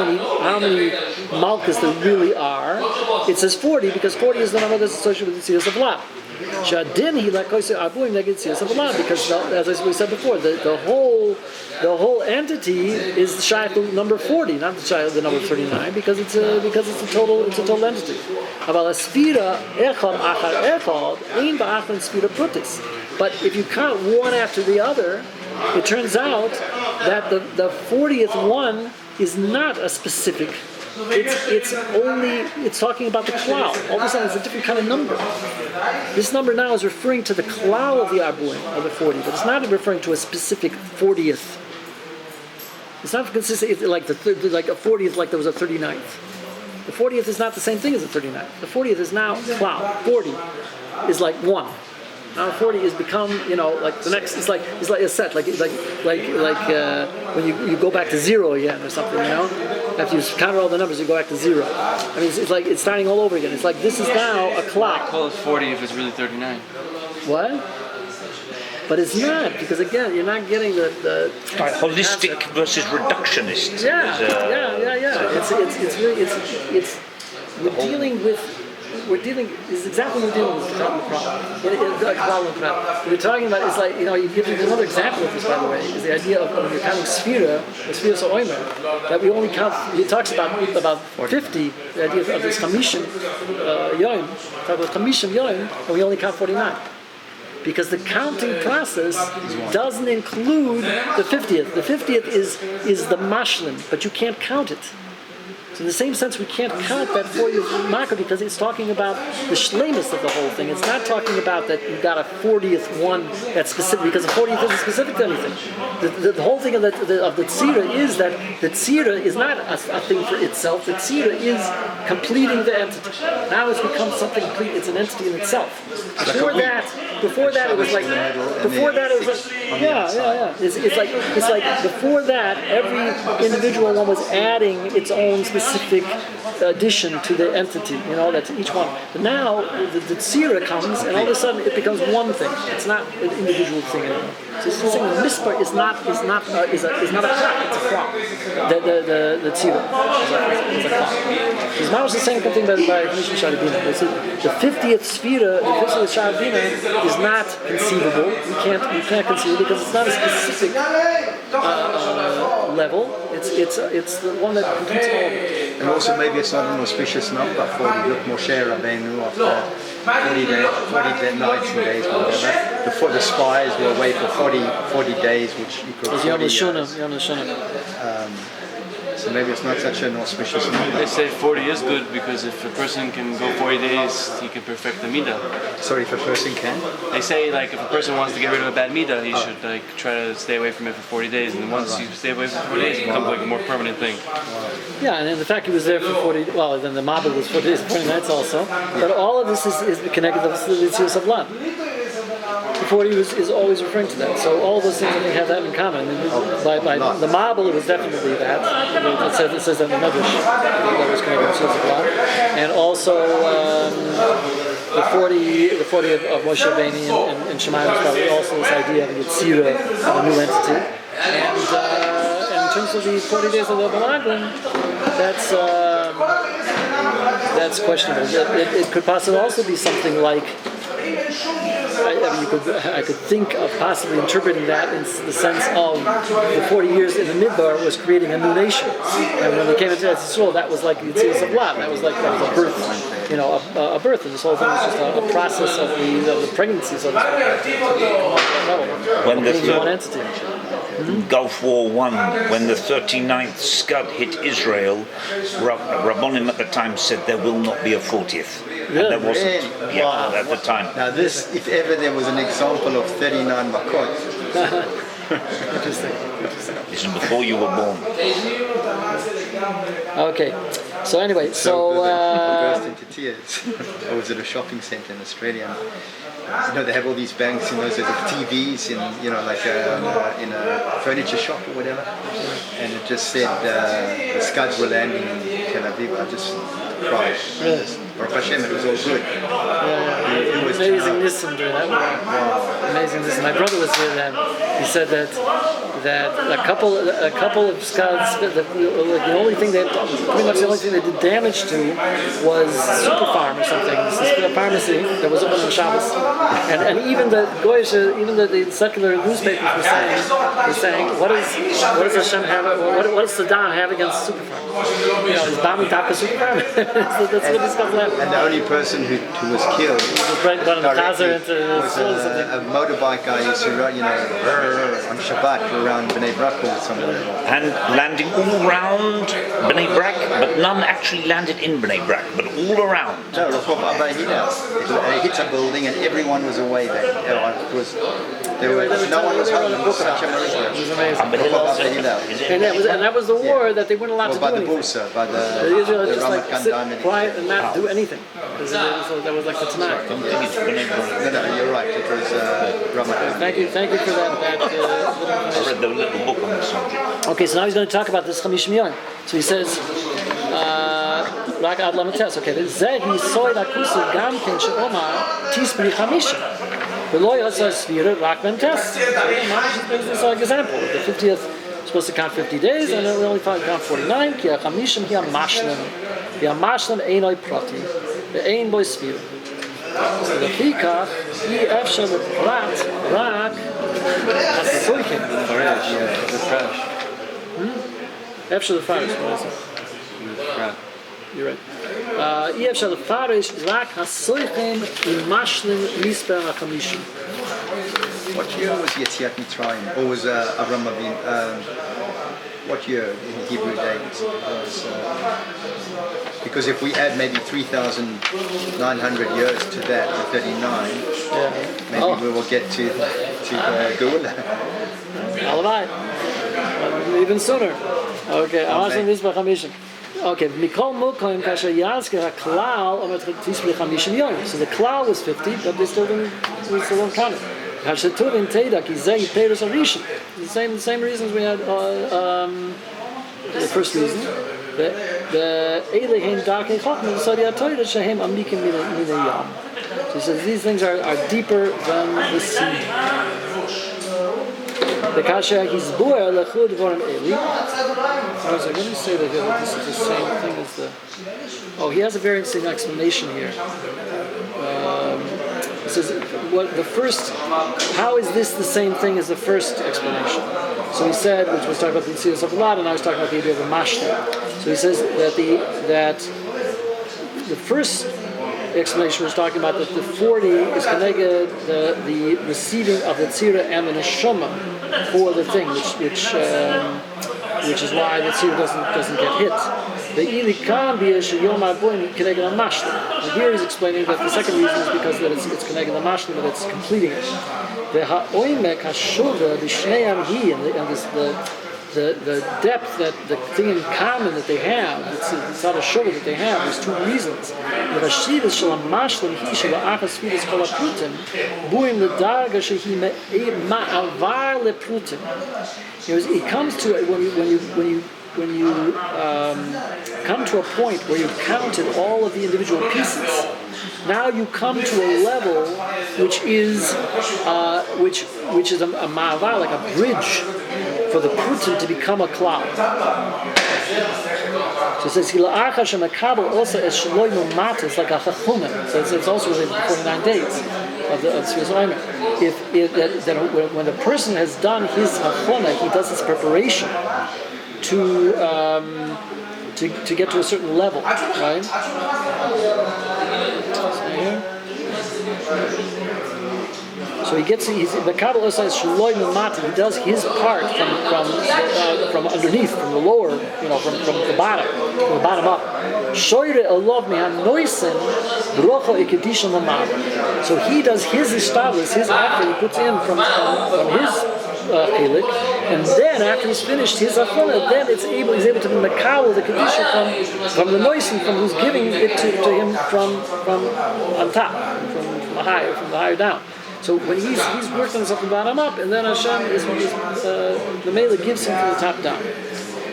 many Malchus there really are, it says 40 because 40 is the number that's associated with the Tzias of Lam. Shadin he like Abuim neged Tzias of Lam because as we said before, the whole entity is shy of number 40, not shy of the number 39, because it's a total entity. Aval Sfira echad achar echad ein ba'achron Sfira prutis. But if you count one after the other, it turns out that the 40th one is not a specific. It's talking about the cloud. All of a sudden, it's a different kind of number. This number now is referring to the cloud of the Abuim of the 40, but it's not referring to a specific 40th. It's not consistent. It's like a 40th, like there was a 39th. The 40th is not the same thing as the 39th. The 40th is now cloud. 40 is like one. Now 40 has become, like the next. It's like a set. Like when you go back to zero again or something. After you counter all the numbers, you go back to zero. I mean, it's like it's starting all over again. It's like this is now a clock. I call it 40 if it's really 39. What? But it's not, because again, you're not getting the holistic versus reductionist. Yeah. It's exactly what we're dealing with the problem. We're talking about, it's like, you give another example of this, by the way, is the idea of when you're counting Sphira, the Sphira Oimer, that we only count, he talks about 50, the idea of this Chamishim Yoim, and we only count 49. Because the counting process doesn't include the 50th. The 50th is the mashlim, but you can't count it. So in the same sense, we can't count that 40th marker because it's talking about the shlemus of the whole thing. It's not talking about that you got a 40th one that's specific, because the 40th isn't specific to anything. The whole thing of the tzira is that the tzira is not a thing for itself. The tzira is completing the entity. Now it's become something complete. It's an entity in itself. Before that it was like It's like before that every individual one was adding its own specific addition to the entity, that's each one. But now the tzira comes, and all of a sudden it becomes one thing. It's not an individual thing anymore. So it's saying the mispar is not a clock. It's a clock. The tzira is a clock. It's not the same thing by Mishnah Shadabina. The 50th sphira, the 50th Shadabina is not conceivable. You can't conceive it because it's not a specific level. It's the one that completes all of it. And also maybe it's not an auspicious number for the Moshe Rabbeinu after 40 nights and days, whatever. Before the spies were away for 40 days, which equals 40 years. So maybe it's not such an auspicious number. They say 40 is good because if a person can go 40 days, he can perfect the midah. Sorry, if a person can? They say if a person wants to get rid of a bad midah, he should try to stay away from it for 40 days, and then once you stay away for 40 days, it becomes a more permanent thing. Yeah, and then the fact he was there for 40, well, then the Mabul was 40 days, 40 nights also. But all of this is connected to the Tzius of Lam. The 40 is always referring to that. So all those things I think have that in common. By the Mabul, it was definitely that. It says that in the Medrash that was connected to the Tzius of Lam. And also the 40 of Moshe Rabbeinu and Shammai was probably also this idea of the Tzira of a new entity. And in terms of the 40 days of the Balaglim, that's questionable. It could possibly also be something like, I could think of possibly interpreting that in the sense of the 40 years in the Midbar was creating a new nation. And when they came into Israel, that was like the Tzius of Lam. That was a birth, a birth. And this whole thing was just a process of the pregnancy, so to speak. When the one entity. Gulf War I, when the 39th Scud hit Israel, Rabbonim at the time said there will not be a 40th. And there wasn't at the time. Now this, if ever there was an example of 39 Makot. Interesting. This is before you were born. Okay. So anyway, I burst into tears. I was at a shopping centre in Australia. They have all these banks, those are the TVs in in a furniture shop or whatever. And it just said the Scuds were landing in Tel Aviv. I just cried. Really? Baruch Hashem, it was all good. Yeah. It was Amazing Nissim during that war. Amazing Nissim. My brother was here then. He said that a couple of scuds, the only thing pretty much the only thing they did damage to was Super Farm or something. This is a pharmacy that was open on Shabbos, and even the Goyish, even the secular newspapers were saying, what does Hashem have? What does Saddam have against Super Farm? Is Bami Taka Super Farm? That's what this stuff left. And the only person who was killed directly was a motorbike guy who used to run, on Shabbat around Bnei Brak or somewhere. And landing all around Bnei Brak, but none actually landed in Bnei Brak, but all around. No, it hit a building and everyone was away there. No one was home. It was such a miracle. It was amazing. And that was the war that they weren't allowed to do anything. By the Israel just like Ramat sit Gan quiet and not do anything. So that was like the Tanakh. I don't think it's Bnei Brak. No, you're right. It was Ramat Gan. Thank you for that. I read the little book on the subject. Okay, so now he's going to talk about this Chamishim Yom. So he says, Rak Ad Lamates. Okay, Zeh Yisoy Lakusu Gam Ken Sheomar Tisbri Chamishim. V'lo Yosar Svira Rak Mentes. This is an example. The 50th supposed to count 50 days, and then we only count 49. Ki Chamishim Hi Mashlim. Hi Mashlim Einoi Prati. Ve'ein Boi Svira. So the Pikach Hi Efshel Prat Rak Hasoikim. The trash. Efshel the Farish. What is it? Crap. You're right. Ef shel farish rak hasoichem imashlim misper hachamishim. What year was Yetziat Mitzrayim? Or was Avram Avinu? What year in Hebrew days? Because if we add maybe 3,900 years to that, to 39, maybe we will get to Hagolah. Alavai. Even sooner. Okay. Amashlim misper hachamishim. Okay, Mikol Mukoim Kasha Yazker Klal Omer Tisbri Chamishim Yom. So the Klal was 50, but we still don't count it. Kasha Tuvin Teda Ki Zei Peirus Arishim. The same reasons we had the first reason. The Eilehem Darkei Chokmah Sadi Atoyda Shehem Amikim Mina Yam. So he says these things are deeper than the sea. The Kasha Hizbuer Lechud Vorim Eli. I was like, let me say that this is the same thing as the. Oh, he has a very interesting explanation here. He says, what the first? How is this the same thing as the first explanation? So he said, which was talking about the Yitzhak of Allah, and I was talking about the idea of the Mashta. So he says that the first explanation was talking about that the 40 is connected the receiving of the tzira and the neshama for the thing, which is why the tzira doesn't get hit. The ilikan b'yesh yom ha'boim connected on mashlim. And here he's explaining that the second reason is because that it's connected on mashlim, but it's completing it. The ha'oimek ha'shuva b'shnei amhi and this the depth that the thing in common that they have, it's not a shuvah that they have. There's two reasons. The Rashivas shel mashlim hi shel achas fidas kol ha'prutim buim ledarga shehi ma'avar leprutim. It comes to when you come to a point where you've counted all of the individual pieces. Now you come to a level which is a ma'avar, like a bridge for the prutim to become a cloud. So it says Hila'acha shemakabel also as shaloi mumatis, like a chachumim. So it's also related to 49 days of the Sfiras Omer. When the person has done his hachona, he does his preparation to get to a certain level, right? So he gets the Kabbalah says Shaloi Mimati. He does his part from underneath, from the lower, from the bottom up. Shoyre Elov Mehan Noisin Rocha Ikadisha Mamad. So he does his established, his effort he puts in from his chelik, and then after he's finished his achona, then he's able to be makabel the kedusha from the noisin, from who's giving it to him from on top, from the higher down. So when he's worked on something bottom up, and then Hashem the Mela gives him from the top down.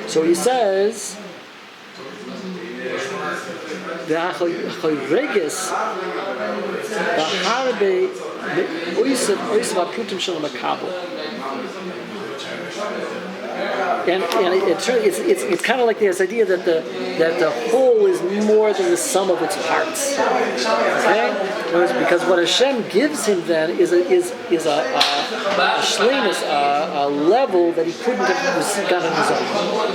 So he says. והחוירגס בהרבה אויסב הפרוטים של המקבל. And it's kind of like this idea that the whole is more than the sum of its parts. Okay, because what Hashem gives him then is a shleimus, a level that he couldn't have gotten on his own.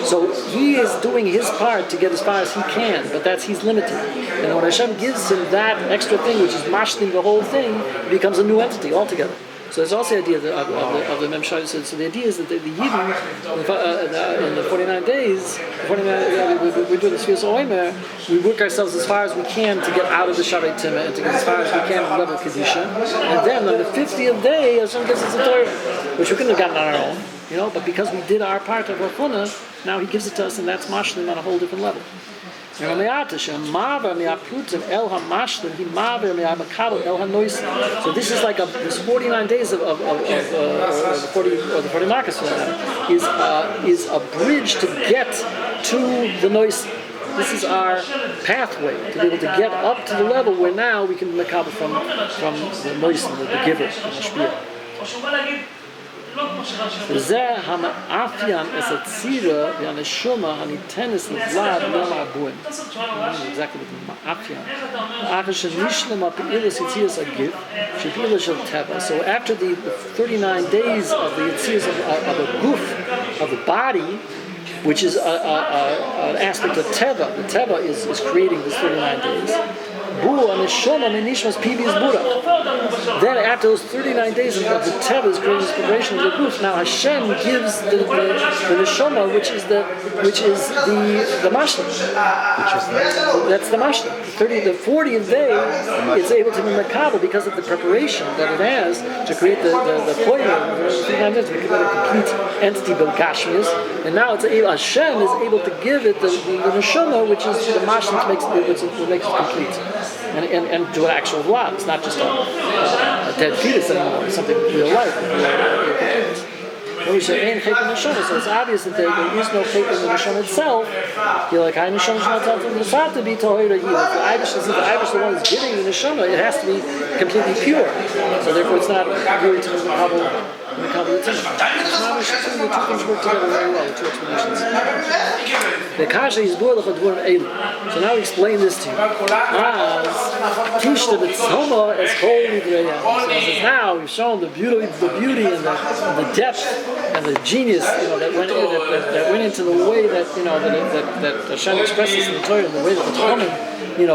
So he is doing his part to get as far as he can, but he's limited. And when Hashem gives him that extra thing, which is mashling the whole thing, it becomes a new entity altogether. So there's also the idea of the Memshai. So the idea is that the Yidden in the 49 days, we do the Sfiras Oimer, we work ourselves as far as we can to get out of the Shavei Tima and to get as far as we can to level Kedusha. And then on the 50th day, Hashem gives us a Torah, which we couldn't have gotten on our own, but because we did our part of Rachuna, now he gives it to us, and that's mashlim on a whole different level. So this is like this 49 days of the 40 Marcus is a bridge to get to the noise. This is our pathway to be able to get up to the level where now we can make up from the noise, the giver, the shpia. וזה המאפיין את הצירה והנשמה הניתנת לבלעד לא מהבוים. exactly the מאפיין. אחרי שנשלם הפעילוס יצירס הגיף, שפעילוס של טבע. So after the 39 days of the yitzias of the goof, of the body, which is an aspect of teva. The teva is creating this 39 days. Then after those 39 days of the teva is creating this preparation of the goof, now Hashem gives the neshama, which is the mashlim. That's the mashlim. The 40th day, it's able to be makabel because of the preparation that it has to create the poimer, to become a complete entity of Gashmias. And now Hashem is able to give it the neshama, which is the mashlim, which makes it complete. And do an actual blood. It's not just a dead fetus anymore. It's something real life. When we say ain't chayt in the neshama, so it's obvious that there is no chayt in the neshama itself. You're like, I neshama shema tzaltzim l'sat to be tohira yid. If the Eibush is the one who's giving the neshama, it has to be completely pure. So therefore, it's not really to the kabbalah. The two things work together very well. The two explanations. The kasha is borlach advurim elu. So now we explain this to you. As tishta b'tzoma as holy d'reya. So it says now we've shown the beauty and the depth and the genius, that went into the way that that Hashem expresses in the Torah, and the way that the Chachamim,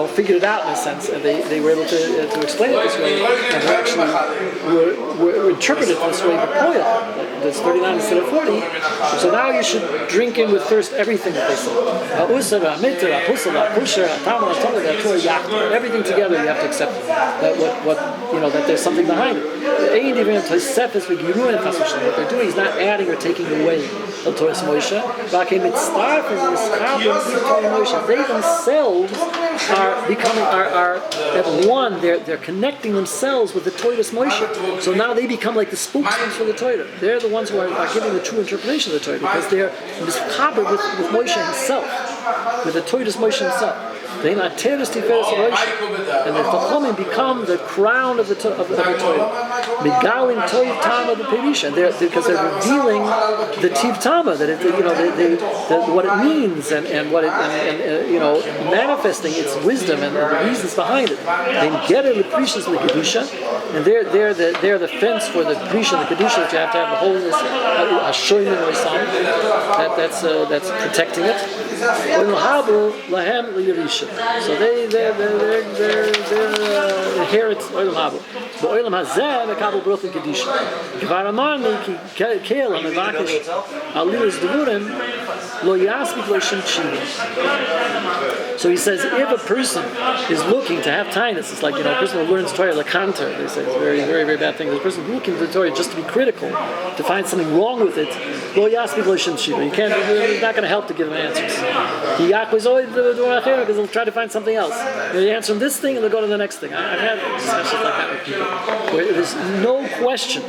figured it out in a sense, and they were able to explain it this way, and were interpreted this way. That's 39 instead of 40. So now you should drink in with thirst everything that they say. Everything together you have to accept that that there's something behind it. What they're doing is not adding or taking away the Torah Moshe. They themselves are becoming at one. They're connecting themselves with the Torah Moshe. So now they become like the spokesmen for the Torah. They're the ones who are giving the true interpretation of the Torah because they're mischaber with Moshe himself, with the Torah Moshe himself. And the Chachamim become the crown of the Torah. Megalim toiv tama the perisha, because they're revealing the tiv tama, that what it means and what it manifesting its wisdom and the reasons behind it. They get it leprishas lekedusha, and they're the fence for the prisha and the kedusha that you have to have the holiness, hashoyim oisam, that's protecting it. So they inherit oilam habu. The oilam hazeh mekabel broth and kedusha. Kvar amarnu ki kel hamevakesh alilas devurim lo yaspik lo shem tshuva. So he says, if a person is looking to have tinus, it's like a person who learns Torah lekanter. They say it's a very, very, very bad thing. The person looking to the Torah just to be critical, to find something wrong with it, lo yaspik lo shem tshuva. It's not going to help to give them answers. Because they'll try to find something else. They answer them this thing and they'll go to the next thing. I've had discussions like that with people, where no question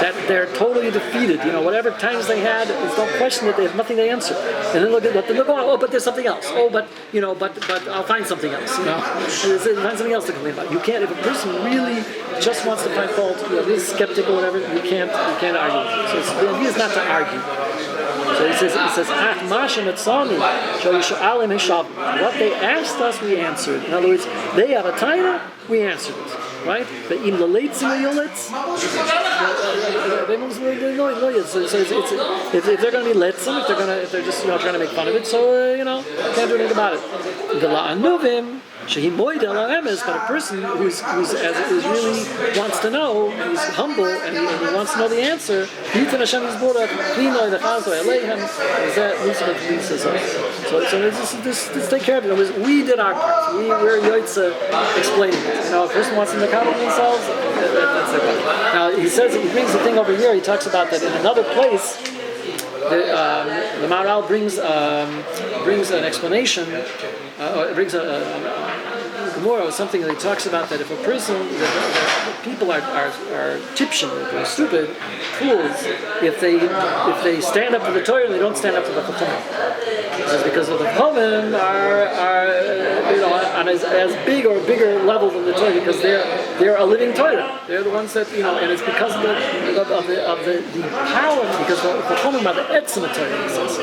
that they're totally defeated. Whatever times they had, there's no question that they have nothing to answer. And then look at what they're going, oh, but there's something else. Oh, but I'll find something else. Find something else to complain about. You can't, if a person really just wants to find fault, is skeptical, whatever, you can't argue. So the idea is not to argue. So he says, what they asked us, we answered. In other words, they have a taina, we answered it. Right? So if they're going to be letzim, if they're just trying to make fun of it, so can't do anything about it. But a person who's really wants to know, he's humble and he wants to know the answer. So let's take care of it. We did our part. We're Yoitza explaining it. A person wants to make out of themselves. That's it. Now he brings the thing over here. He talks about that in another place. The Maharal brings an explanation. Brings a Gemara or something that he talks about that if a person, that people are tipshin, they're stupid, fools, if they stand up to the Torah and they don't stand up to the Chachamim. Because the Chachamim are on as big or bigger level than the Torah because they're a living Torah. They're the ones that and it's because of the power, because the Chachamim are the etzem Torah, he says.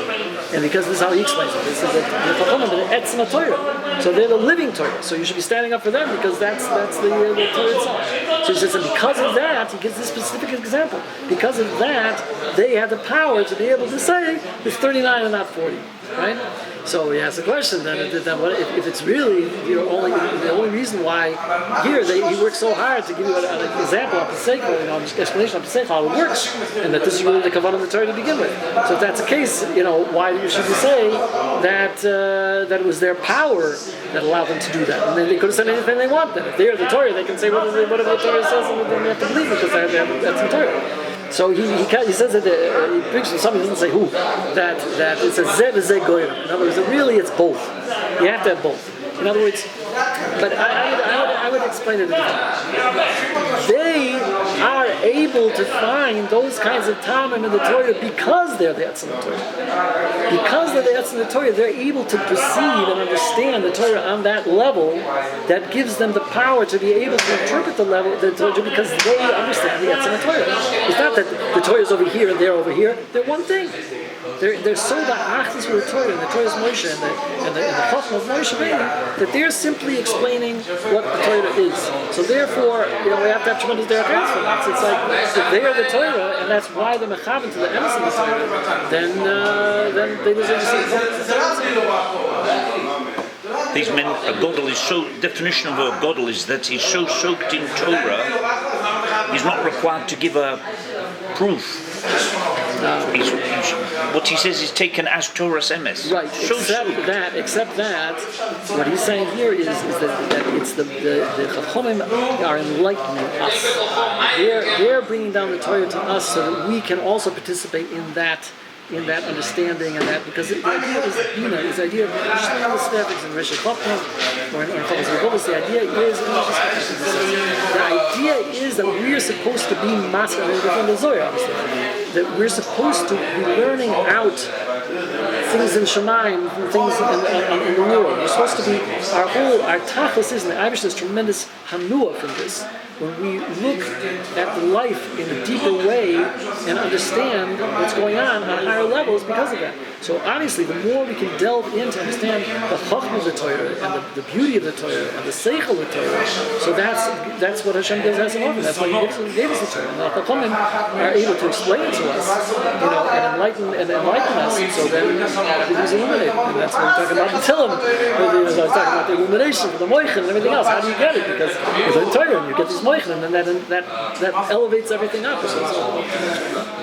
And because this is how he explains it. This is the Chachamim are the etzem Torah. So they're the living Torah. So you should be standing up for them because that's the Torah itself. So he says, and because of that, he gives this specific example. Because of that, they have the power to be able to say it's 39 and not 40, right? So he asks the question then what, if it's really the only reason why here he works so hard to give you an example of Pesachal, an explanation of Pesachal how it works, and that this is really the kavanah of the Torah to begin with. So if that's the case, why should you say that it was their power that allowed them to do that? And then they could have said anything they want. Then if they're the Torah, they can say whatever the Torah says, and then they have to believe it because that's the Torah. So he says that he brings something, he doesn't say who, that it's a zev zeh goyim. In other words, really it's both. You have to have both. In other words, but I would explain it differently. They are able to find those kinds of tamim in the Torah because they're the etzem Torah. Because they're the etzem Torah, they're able to perceive and understand the Torah on that level that gives them the power to be able to interpret the Torah because they understand the etzem Torah. It's not that the Torah is over here and they're over here. They're one thing. They're so ba'achlis with the Torah and the Torah's Moshe and the Chacham of Moshe that they're simply explaining what the Torah is. So therefore, we have to have tremendous derech eretz for that. So it's like if they are the Torah and that's why they're mechavan to the emes of the Torah, then they deserve to see These men, a godel is so, definition of a godel is that he's so soaked in Torah, he's not required to give a proof. What he says is taken as Torah's emes. Right. Except that, what he's saying here is that it's the Chachamim are enlightening us. They're bringing down the Torah to us so that we can also participate in that understanding and that, because the idea is, this idea of Shlomo the Stefik and Rishi Chokma or in Chavos Hagolah, the idea is that we're supposed to be master from the Zohar, obviously, that we're supposed to be learning out things in Shammai, things in the world. We're supposed to be, our tachlis is, and the Irish has tremendous hanua from this. When we look at the life in a deeper way and understand what's going on higher levels because of that. So obviously, the more we can delve in to understand the chachma of the Torah and the beauty of the Torah and the seichel of the Torah, so that's what Hashem gives us an offer. That's why He gave us the Torah. And the chachamim are able to explain it to us, and enlighten us. So then everything is illuminated, and that's what we're talking about in Tillim. I was talking about the illumination for the moichin and everything else. How do you get it? Because it's in Torah, and you get these moichin, and then that elevates everything up. So